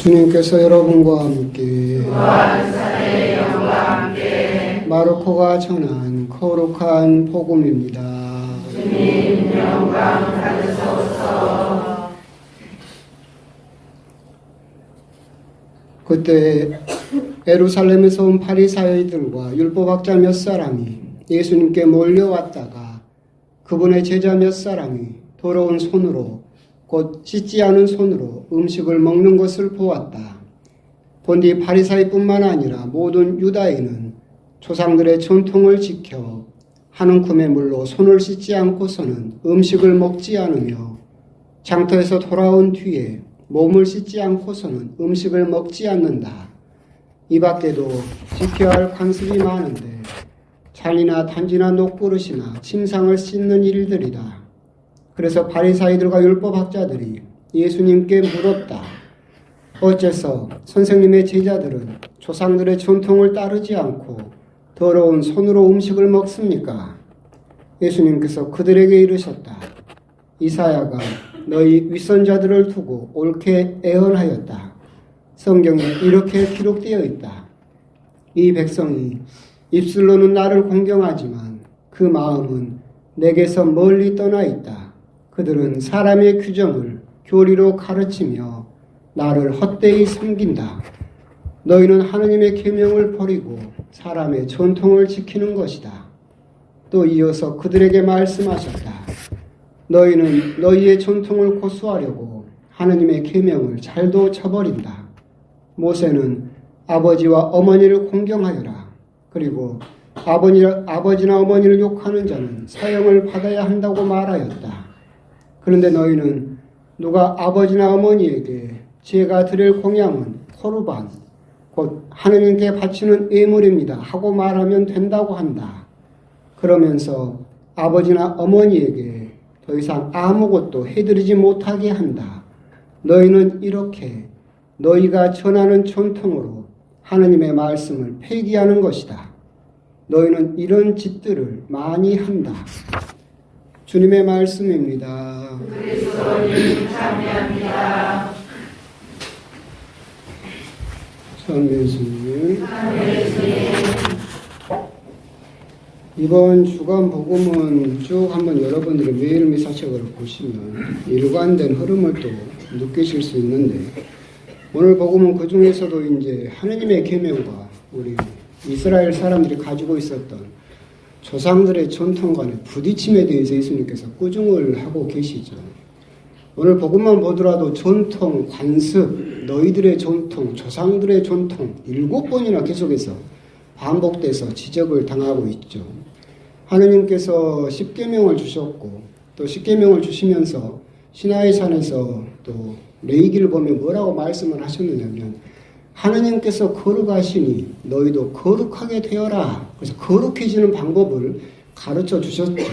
주님께서 여러분과 함께 무한산의 영과 함께 마르코가 전한 거룩한 복음입니다. 주님 영광 받으소서. 그때 예루살렘에서 온 바리사이들과 율법학자 몇 사람이 예수님께 몰려왔다가 그분의 제자 몇 사람이 더러운 손으로 곧 씻지 않은 손으로 음식을 먹는 것을 보았다. 본디 바리사이뿐만 아니라 모든 유다인은 조상들의 전통을 지켜 한 움큼의 물로 손을 씻지 않고서는 음식을 먹지 않으며 장터에서 돌아온 뒤에 몸을 씻지 않고서는 음식을 먹지 않는다. 이 밖에도 지켜야 할 관습이 많은데 잔이나 단지나 녹그릇이나 침상을 씻는 일들이다. 그래서 바리사이들과 율법학자들이 예수님께 물었다. 어째서 선생님의 제자들은 조상들의 전통을 따르지 않고 더러운 손으로 음식을 먹습니까? 예수님께서 그들에게 이르셨다. 이사야가 너희 윗선자들을 두고 옳게 애언하였다. 성경에 이렇게 기록되어 있다. 이 백성이 입술로는 나를 공경하지만 그 마음은 내게서 멀리 떠나 있다. 그들은 사람의 규정을 교리로 가르치며 나를 헛되이 섬긴다. 너희는 하느님의 계명을 버리고 사람의 전통을 지키는 것이다. 또 이어서 그들에게 말씀하셨다. 너희는 너희의 전통을 고수하려고 하느님의 계명을 잘도 쳐버린다. 모세는 아버지와 어머니를 공경하여라. 그리고 아버지나 어머니를 욕하는 자는 사형을 받아야 한다고 말하였다. 그런데 너희는 누가 아버지나 어머니에게 제가 드릴 공양은 코르반, 곧 하느님께 바치는 예물입니다 하고 말하면 된다고 한다. 그러면서 아버지나 어머니에게 더 이상 아무것도 해드리지 못하게 한다. 너희는 이렇게 너희가 전하는 전통으로 하느님의 말씀을 폐기하는 것이다. 너희는 이런 짓들을 많이 한다. 주님의 말씀입니다. 그리스도님 참여합니다. 참여해주님. 이번 주간 복음은 쭉 한번 여러분들이 매일 미사책을 보시면 일관된 흐름을 또 느끼실 수 있는데, 오늘 복음은 그 중에서도 이제 하느님의 계명과 우리 이스라엘 사람들이 가지고 있었던 조상들의 전통 간의 부딪힘에 대해서 예수님께서 꾸중을 하고 계시죠. 오늘 복음만 보더라도 전통, 관습, 너희들의 전통, 조상들의 전통 7번이나 계속해서 반복돼서 지적을 당하고 있죠. 하느님께서 십계명을 주셨고 또 십계명을 주시면서 시나이 산에서 또 레위기를 보면 뭐라고 말씀을 하셨느냐면 하느님께서 거룩하시니 너희도 거룩하게 되어라. 그래서 거룩해지는 방법을 가르쳐 주셨죠.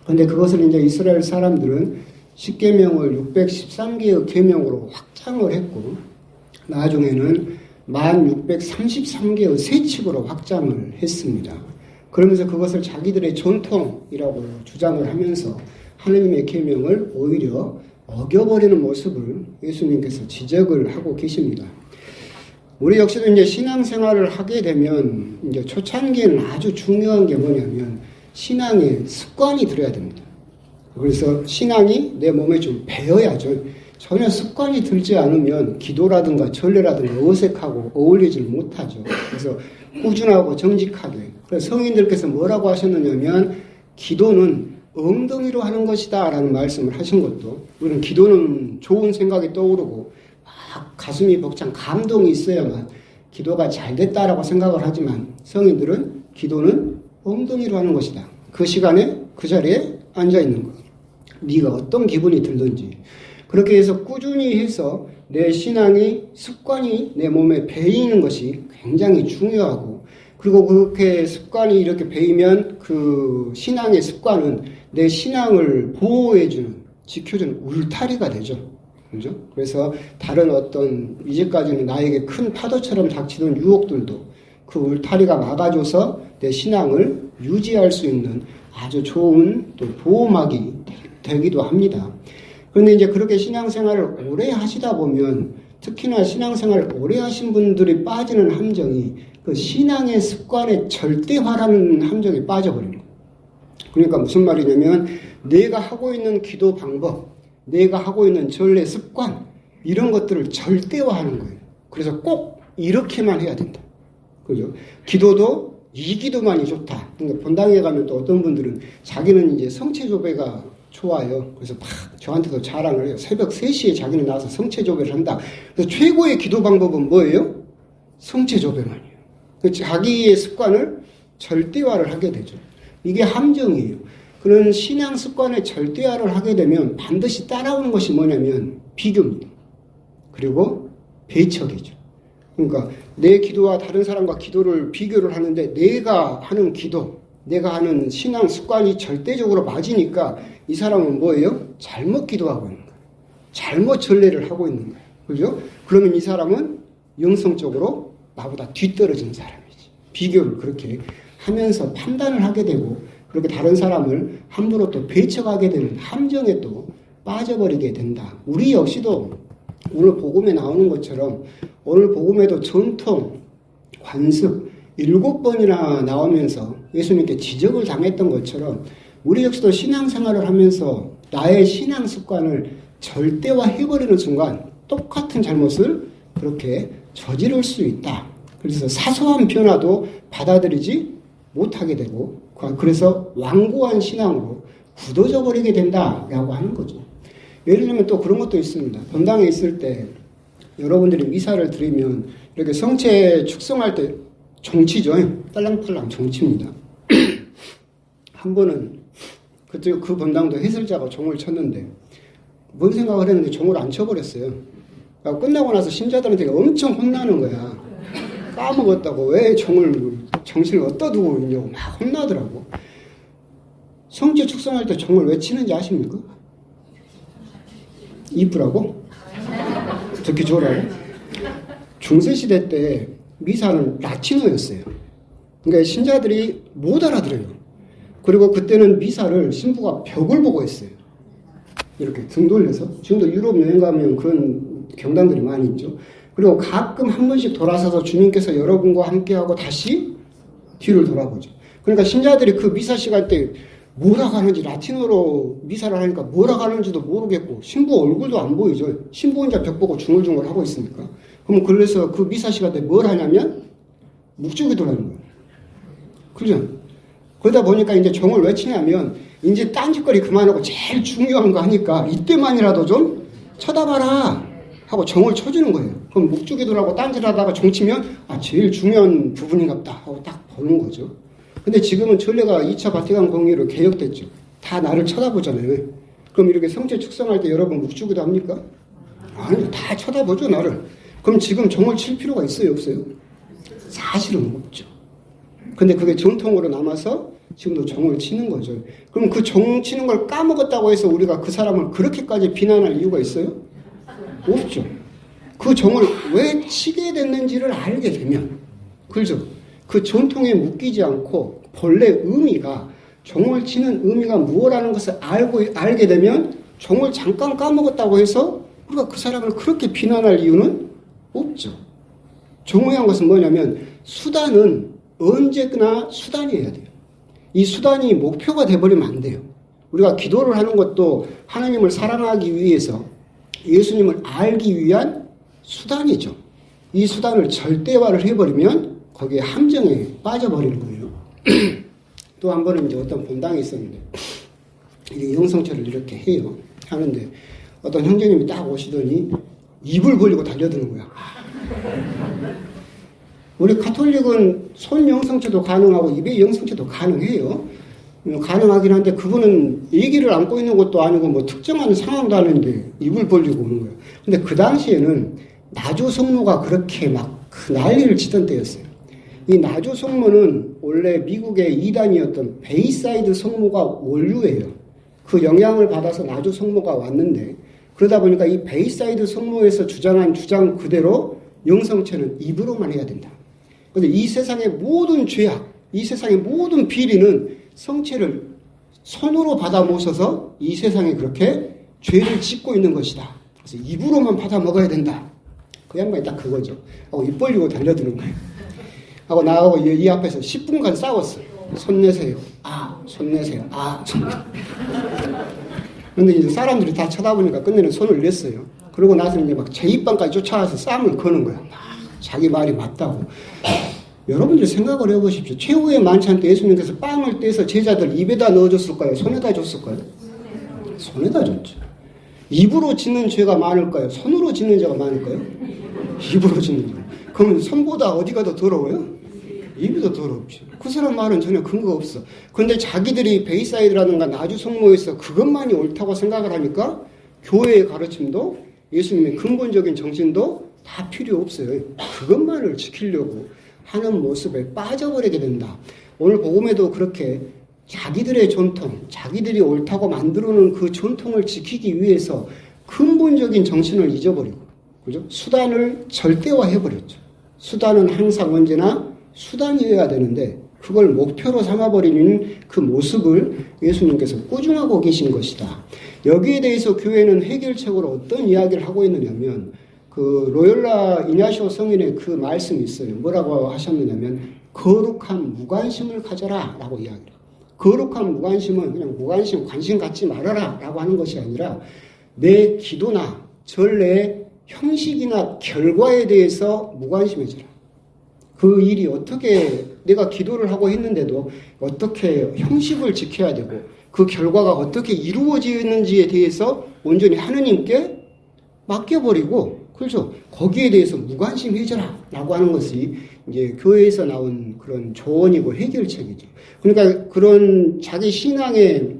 그런데 그것을 이제 이스라엘 사람들은 십계명을 613개의 계명으로 확장을 했고 나중에는 1633개의 세칙으로 확장을 했습니다. 그러면서 그것을 자기들의 전통이라고 주장을 하면서 하느님의 계명을 오히려 어겨버리는 모습을 예수님께서 지적을 하고 계십니다. 우리 역시도 이제 신앙생활을 하게 되면 이제 초창기에는 아주 중요한 게 뭐냐면 신앙에 습관이 들어야 됩니다. 그래서 신앙이 내 몸에 좀 배어야죠. 전혀 습관이 들지 않으면 기도라든가 전례라든가 어색하고 어울리질 못하죠. 그래서 꾸준하고 정직하게. 그래서 성인들께서 뭐라고 하셨느냐면 기도는 엉덩이로 하는 것이다 라는 말씀을 하신 것도, 우리는 기도는 좋은 생각이 떠오르고 막 가슴이 벅찬 감동이 있어야만 기도가 잘 됐다라고 생각을 하지만 성인들은 기도는 엉덩이로 하는 것이다. 그 시간에 그 자리에 앉아 있는 것. 네가 어떤 기분이 들든지 그렇게 해서 꾸준히 해서 내 신앙이 습관이 내 몸에 배이는 것이 굉장히 중요하고, 그리고 그렇게 습관이 이렇게 배이면 그 신앙의 습관은 내 신앙을 보호해주는, 지켜주는 울타리가 되죠. 그죠? 그래서 다른 어떤 이제까지는 나에게 큰 파도처럼 닥치던 유혹들도 그 울타리가 막아줘서 내 신앙을 유지할 수 있는 아주 좋은 또 보호막이 되기도 합니다. 그런데 이제 그렇게 신앙생활을 오래 하시다 보면 특히나 신앙생활을 오래 하신 분들이 빠지는 함정이 그 신앙의 습관의 절대화라는 함정에 빠져버리는 거예요. 그러니까 무슨 말이냐면 내가 하고 있는 기도 방법, 내가 하고 있는 전례 습관 이런 것들을 절대화하는 거예요. 그래서 꼭 이렇게만 해야 된다. 그죠? 기도도 이 기도만이 좋다. 그러니까 본당에 가면 또 어떤 분들은 자기는 이제 성체조배가 좋아요. 그래서 막 저한테도 자랑을 해요. 새벽 3시에 자기는 나와서 성체조배를 한다. 그래서 최고의 기도 방법은 뭐예요? 성체조배만이에요. 자기의 습관을 절대화를 하게 되죠. 이게 함정이에요. 그런 신앙 습관의 절대화를 하게 되면 반드시 따라오는 것이 뭐냐면 비교입니다. 그리고 배척이죠. 그러니까 내 기도와 다른 사람과 기도를 비교를 하는데 내가 하는 기도, 내가 하는 신앙 습관이 절대적으로 맞으니까 이 사람은 뭐예요? 잘못 기도하고 있는 거예요. 잘못 전례를 하고 있는 거예요. 그죠? 그러면 이 사람은 영성적으로 나보다 뒤떨어진 사람이지. 비교를 그렇게 하면서 판단을 하게 되고 그렇게 다른 사람을 함부로 또 배척하게 되는 함정에 또 빠져버리게 된다. 우리 역시도 오늘 복음에 나오는 것처럼 오늘 복음에도 전통, 관습 7번이나 나오면서 예수님께 지적을 당했던 것처럼 우리 역시도 신앙생활을 하면서 나의 신앙 습관을 절대화해버리는 순간 똑같은 잘못을 그렇게 저지를 수 있다. 그래서 사소한 변화도 받아들이지 못하게 되고 그래서 완고한 신앙으로 굳어져 버리게 된다라고 하는 거죠. 예를 들면 또 그런 것도 있습니다. 본당에 있을 때 여러분들이 미사를 드리면 이렇게 성체 축성할 때 종치죠. 딸랑딸랑 종칩니다. 한 번은 그때 그 본당도 해설자가 종을 쳤는데 뭔 생각을 했는데 종을 안 쳐버렸어요. 끝나고 나서 신자들한테 엄청 혼나는 거야. 까먹었다고 왜 정신을 어디다 두고 있냐고 막 혼나더라고. 성체 축성할 때 종을 왜 치는지 아십니까? 이쁘라고? 듣기 좋으라고? 중세시대 때 미사는 라틴어였어요. 그러니까 신자들이 못 알아들어요. 그리고 그때는 미사를 신부가 벽을 보고 했어요. 이렇게 등 돌려서. 지금도 유럽 여행 가면 그런 경당들이 많이 있죠. 그리고 가끔 한 번씩 돌아서서 주님께서 여러분과 함께하고 다시 뒤를 돌아보죠. 그러니까 신자들이 그 미사 시간 때 뭐라고 하는지 라틴어로 미사를 하니까 뭐라고 하는지도 모르겠고 신부 얼굴도 안 보이죠. 신부 혼자 벽 보고 중얼중얼 하고 있으니까. 그럼 그래서 그 미사 시간 때 뭘 하냐면 묵주기도를 하는 거예요. 그죠? 그러다 보니까 이제 종을 왜 치냐면 이제 딴짓거리 그만하고 제일 중요한 거 하니까 이때만이라도 좀 쳐다봐라 하고 종을 쳐주는 거예요. 그럼 묵주기도를 하고 딴짓하다가 종 치면 제일 중요한 부분인갑다 하고 딱 보는 거죠. 근데 지금은 전례가 2차 바티칸 공의로 개혁됐죠. 다 나를 쳐다보잖아요. 그럼 이렇게 성체 축성할 때 여러분 묵주기도 합니까? 아니, 다 쳐다보죠, 나를. 그럼 지금 종을 칠 필요가 있어요, 없어요? 사실은 없죠. 근데 그게 전통으로 남아서 지금도 종을 치는 거죠. 그럼 그 종 치는 걸 까먹었다고 해서 우리가 그 사람을 그렇게까지 비난할 이유가 있어요? 없죠. 그 종을 왜 치게 됐는지를 알게 되면, 그죠? 그 전통에 묶이지 않고 본래 의미가 종을 치는 의미가 무엇라는 것을 알게 되면 종을 잠깐 까먹었다고 해서 우리가 그 사람을 그렇게 비난할 이유는 없죠. 중요한 것은 뭐냐면 수단은 언제나 수단이어야 돼요. 이 수단이 목표가 돼버리면 안 돼요. 우리가 기도를 하는 것도 하나님을 사랑하기 위해서 예수님을 알기 위한 수단이죠. 이 수단을 절대화를 해버리면 거기에 함정에 빠져버리는 거예요. 또 한 번은 이제 어떤 본당이 있었는데 이 영성체를 이렇게 해요. 하는데 어떤 형제님이 딱 오시더니 입을 벌리고 달려드는 거야. 우리 가톨릭은 손 영성체도 가능하고 입의 영성체도 가능해요. 가능하긴 한데 그분은 얘기를 안고 있는 것도 아니고 뭐 특정한 상황도 아닌데 입을 벌리고 오는 거예요. 근데 그 당시에는 나주 성모가 그렇게 막 난리를 치던 때였어요. 이 나주 성모는 원래 미국의 이단이었던 베이사이드 성모가 원류예요. 그 영향을 받아서 나주 성모가 왔는데 그러다 보니까 이 베이사이드 성모에서 주장한 주장 그대로 영성체는 입으로만 해야 된다. 그런데 이 세상의 모든 죄악, 이 세상의 모든 비리는 성체를 손으로 받아 모셔서 이 세상에 그렇게 죄를 짓고 있는 것이다. 그래서 입으로만 받아 먹어야 된다. 그 양반이 딱 그거죠. 하고 입 벌리고 달려드는 거예요. 하고 나하고 이 앞에서 10분간 싸웠어요. 손 내세요. 손 내세요. 손 내세요. 근데 이제 사람들이 다 쳐다보니까 끝내는 손을 냈어요. 그러고 나서 이제 막 제 입방까지 쫓아와서 싸움을 거는 거야. 막 자기 말이 맞다고. 여러분들이 생각을 해보십시오. 최후의 만찬 때 예수님께서 빵을 떼서 제자들 입에다 넣어줬을까요? 손에다 줬을까요? 손에다 줬죠. 입으로 짓는 죄가 많을까요? 손으로 짓는 죄가 많을까요? 입으로 짓는 죄. 그러면 손보다 어디가 더 더러워요? 입이 더 더럽죠. 그 사람 말은 전혀 근거가 없어. 그런데 자기들이 베이사이드라든가 나주 성모에서 그것만이 옳다고 생각을 하니까 교회의 가르침도 예수님의 근본적인 정신도 다 필요 없어요. 그것만을 지키려고 하는 모습에 빠져버리게 된다. 오늘 복음에도 그렇게 자기들의 전통, 자기들이 옳다고 만들어놓은 그 전통을 지키기 위해서 근본적인 정신을 잊어버리고, 그죠? 수단을 절대화해버렸죠. 수단은 항상 언제나 수단이어야 되는데 그걸 목표로 삼아버리는 그 모습을 예수님께서 꾸중하고 계신 것이다. 여기에 대해서 교회는 해결책으로 어떤 이야기를 하고 있느냐면 그 로열라 이냐시오 성인의 그 말씀이 있어요. 뭐라고 하셨느냐면 거룩한 무관심을 가져라 라고 이야기해요. 거룩한 무관심은 그냥 무관심, 관심 갖지 말아라 라고 하는 것이 아니라 내 기도나 전례의 형식이나 결과에 대해서 무관심해져라. 그 일이 어떻게 내가 기도를 하고 했는데도 어떻게 형식을 지켜야 되고 그 결과가 어떻게 이루어지는지에 대해서 온전히 하느님께 맡겨버리고, 그렇죠? 거기에 대해서 무관심해져라 라고 하는 것이 이제 교회에서 나온 그런 조언이고 해결책이죠. 그러니까 그런 자기 신앙의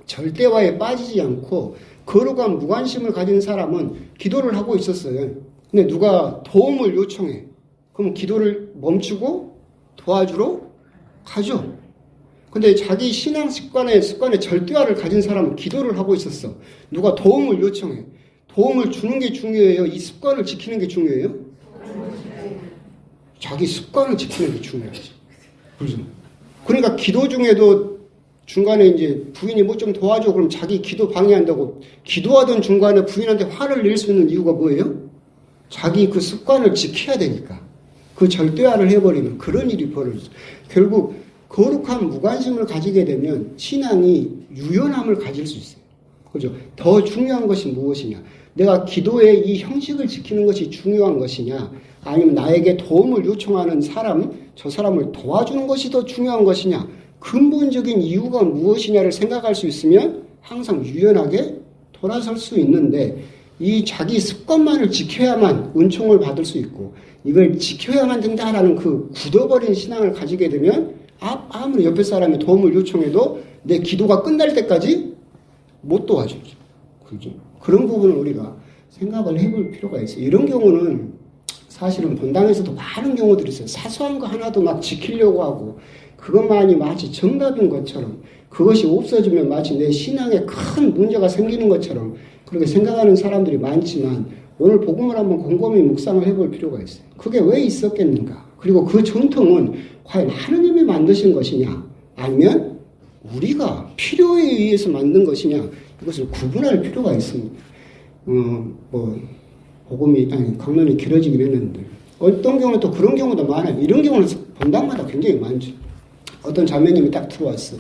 절대화에 빠지지 않고 거룩한 무관심을 가진 사람은 기도를 하고 있었어요. 근데 누가 도움을 요청해. 그럼 기도를 멈추고 도와주러 가죠. 근데 자기 신앙 습관의 절대화를 가진 사람은 기도를 하고 있었어. 누가 도움을 요청해. 도움을 주는 게 중요해요? 이 습관을 지키는 게 중요해요? 자기 습관을 지키는 게 중요하지. 그렇죠? 그러니까 기도 중에도 중간에 이제 부인이 뭐 좀 도와줘. 그럼 자기 기도 방해한다고 기도하던 중간에 부인한테 화를 낼 수 있는 이유가 뭐예요? 자기 그 습관을 지켜야 되니까. 그 절대화를 해버리면 그런 일이 벌어지죠. 결국 거룩한 무관심을 가지게 되면 신앙이 유연함을 가질 수 있어요. 그죠? 더 중요한 것이 무엇이냐? 내가 기도의 이 형식을 지키는 것이 중요한 것이냐? 아니면 나에게 도움을 요청하는 사람, 저 사람을 도와주는 것이 더 중요한 것이냐? 근본적인 이유가 무엇이냐를 생각할 수 있으면 항상 유연하게 돌아설 수 있는데 이 자기 습관만을 지켜야만 은총을 받을 수 있고 이걸 지켜야만 된다라는 그 굳어버린 신앙을 가지게 되면 아무리 옆에 사람이 도움을 요청해도 내 기도가 끝날 때까지 못 도와주죠. 그죠? 그런 부분을 우리가 생각을 해볼 필요가 있어요. 이런 경우는 사실은 본당에서도 많은 경우들이 있어요. 사소한 거 하나도 막 지키려고 하고 그것만이 마치 정답인 것처럼 그것이 없어지면 마치 내 신앙에 큰 문제가 생기는 것처럼 그렇게 생각하는 사람들이 많지만 오늘 복음을 한번 곰곰이 묵상을 해볼 필요가 있어요. 그게 왜 있었겠는가? 그리고 그 전통은 과연 하느님이 만드신 것이냐? 아니면 우리가 필요에 의해서 만든 것이냐? 이것을 구분할 필요가 있습니다. 강론이 길어지긴 했는데 어떤 경우는 또 그런 경우도 많아요. 이런 경우는 본당마다 굉장히 많죠. 어떤 자매님이 딱 들어왔어요.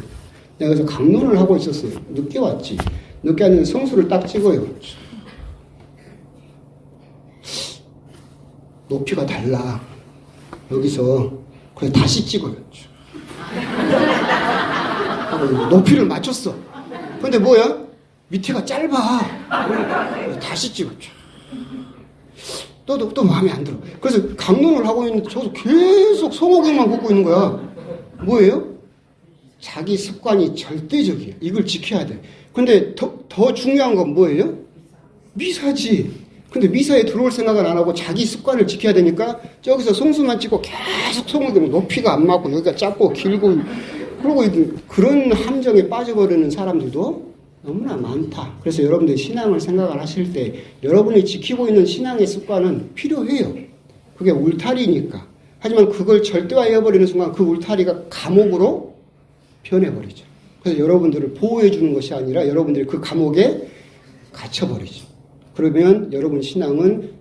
내가 그래서 강론을 하고 있었어요. 늦게 왔지. 늦게 왔는데 성수를 딱 찍어요. 높이가 달라. 여기서 그래서 다시 찍어요. 높이를 맞췄어. 근데 뭐야? 밑에가 짧아. 다시 찍었죠. 또 마음에 안 들어. 그래서 강론을 하고 있는데 저도 계속 송호경만 걷고 있는 거야. 뭐예요? 자기 습관이 절대적이에요. 이걸 지켜야 돼. 근데 더 중요한 건 뭐예요? 미사지. 근데 미사에 들어올 생각은 안 하고 자기 습관을 지켜야 되니까 저기서 송수만 찍고 계속 송호경 높이가 안 맞고 여기가 짧고 길고 그러고 그런 함정에 빠져버리는 사람들도 너무나 많다. 그래서 여러분들이 신앙을 생각을 하실 때 여러분이 지키고 있는 신앙의 습관은 필요해요. 그게 울타리니까. 하지만 그걸 절대화해버리는 순간 그 울타리가 감옥으로 변해버리죠. 그래서 여러분들을 보호해주는 것이 아니라 여러분들이 그 감옥에 갇혀버리죠. 그러면 여러분 신앙은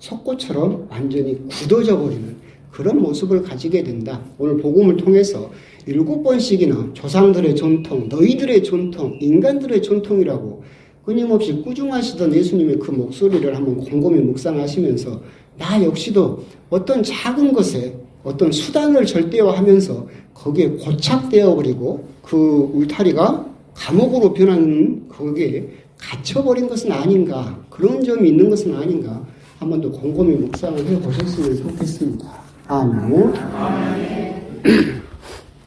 석고처럼 완전히 굳어져 버리는 그런 모습을 가지게 된다. 오늘 복음을 통해서 7번씩이나 조상들의 전통, 너희들의 전통, 인간들의 전통이라고 끊임없이 꾸중하시던 예수님의 그 목소리를 한번 곰곰이 묵상하시면서 나 역시도 어떤 작은 것에 어떤 수단을 절대화하면서 거기에 고착되어 버리고 그 울타리가 감옥으로 변하는 거기에 갇혀버린 것은 아닌가, 그런 점이 있는 것은 아닌가 한 번 더 곰곰이 묵상을 해보셨으면 좋겠습니다. 아멘.